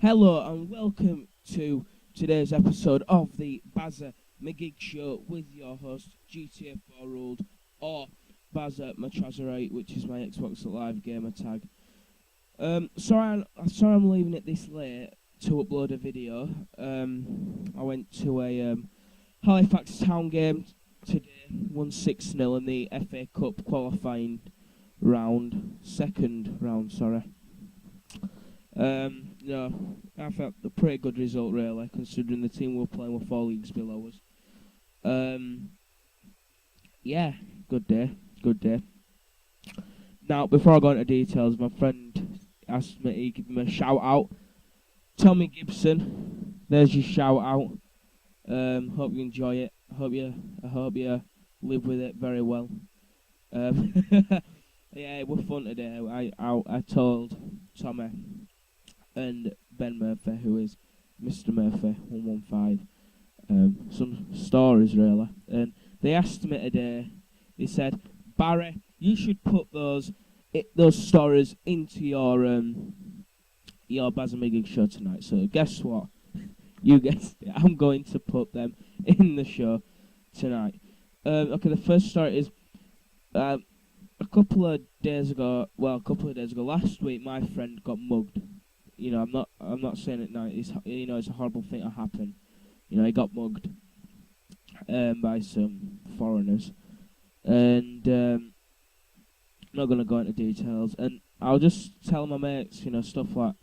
Hello and welcome to today's episode of the Bazza Magiggs show with your host GTA 4 Ruled or Bazza Magiggs, which is my Xbox Live gamer tag. Sorry I'm leaving it this late to upload a video. I went to a Halifax Town game today, won 6-0 in the FA Cup qualifying second round, sorry. No, I felt a pretty good result really, considering the team we were playing were 4 leagues below us. Yeah, good day. Now, before I go into details, my friend asked me to give him a shout out. Tommy Gibson, there's your shout out. Hope you enjoy it. I hope you live with it very well. Yeah, it was fun today. I told Tommy and Ben Murphy, who is Mr. Murphy 115, some stories really, and they asked me today. They said, Barry, you should put those stories into your Bazza Magiggs show tonight. So guess what? You guessed it. I'm going to put them in the show tonight. Okay, the first story is a couple of days ago, last week, my friend got mugged. You know, I'm not saying it now. It's a horrible thing to happen. You know, he got mugged by some foreigners, and I'm not gonna go into details. And I'll just tell my mates, stuff like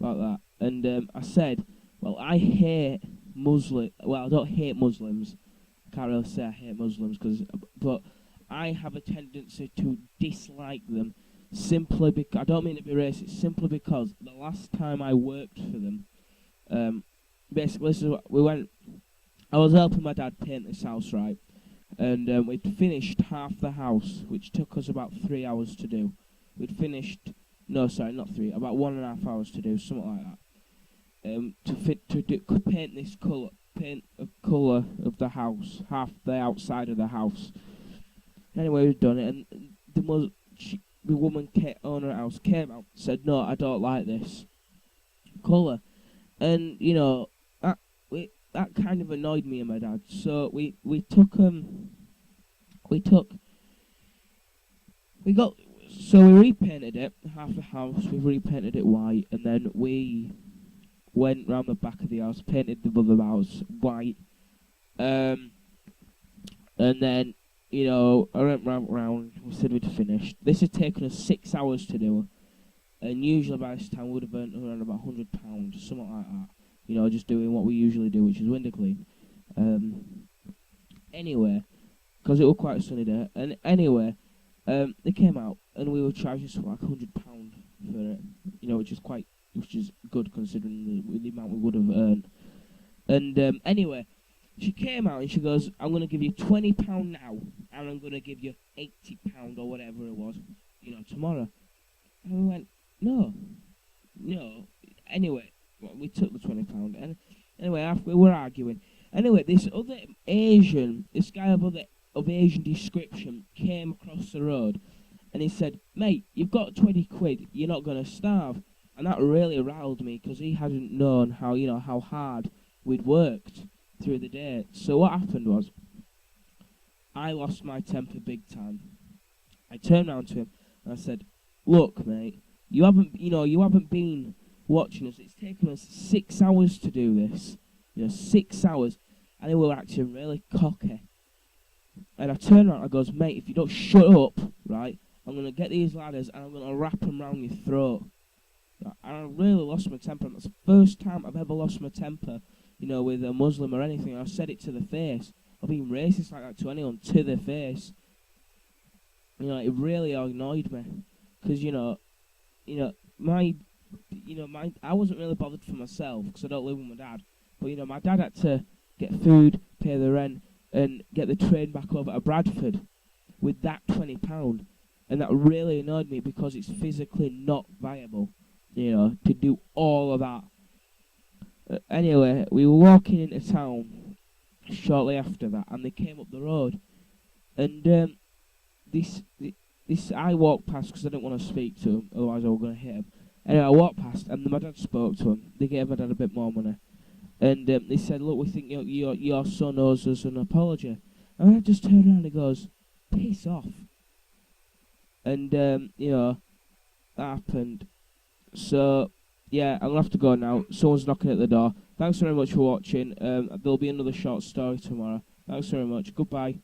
that. And I said, well, I hate Muslim. Well, I don't hate Muslims. I can't really say I hate Muslims, but I have a tendency to dislike them. Simply because, I don't mean to be racist, simply because the last time I worked for them, basically this is what I was helping my dad paint this house, right, and we'd finished half the house, which took us about 3 hours to do. About 1.5 hours to do, something like that, paint a colour of the house, half the outside of the house. Anyway, we've done it, and the woman owner of the house came out and said, no, I don't like this colour. And, that kind of annoyed me and my dad. So we repainted it, half the house, we repainted it white, and then we went round the back of the house, painted the other house white, and then I went round, we said we'd finished. This had taken us 6 hours to do, and usually by this time we would have earned around about £100, something like that. Just doing what we usually do, which is window clean. Anyway, because it was quite a sunny day, and anyway, they came out, and we were charging something like £100 for it, which is good considering the amount we would have earned. And anyway, she came out and she goes, I'm going to give you £20 now, and I'm going to give you £80 or whatever it was, tomorrow. And we went, no. Anyway, we took the £20, and anyway, after we were arguing. Anyway, this guy of Asian description came across the road, and he said, mate, you've got 20 quid, you're not going to starve. And that really riled me, because he hadn't known how hard we'd worked through the day. So what happened was, I lost my temper big time. I turned round to him and I said, look, mate, you haven't been watching us. It's taken us 6 hours to do this. 6 hours. And they were acting really cocky. And I turned around and I goes, mate, if you don't shut up, right, I'm going to get these ladders and I'm going to wrap them round your throat. And I really lost my temper. And that's the first time I've ever lost my temper, with a Muslim or anything. I've said it to the face. I've been racist like that to anyone, to their face. It really annoyed me. Because, I wasn't really bothered for myself, because I don't live with my dad. But, my dad had to get food, pay the rent, and get the train back over to Bradford with that £20. And that really annoyed me, because it's physically not viable, to do all of that. Anyway, we were walking into town shortly after that, and they came up the road, and this I walked past because I didn't want to speak to him, otherwise I was going to hit him. Anyway, I walked past, and my dad spoke to him. They gave my dad a bit more money. And they said, look, we think your son owes us an apology. And I just turned around and he goes, piss off. And, that happened. So, yeah, I'm going to have to go now. Someone's knocking at the door. Thanks very much for watching. There'll be another short story tomorrow. Thanks very much. Goodbye.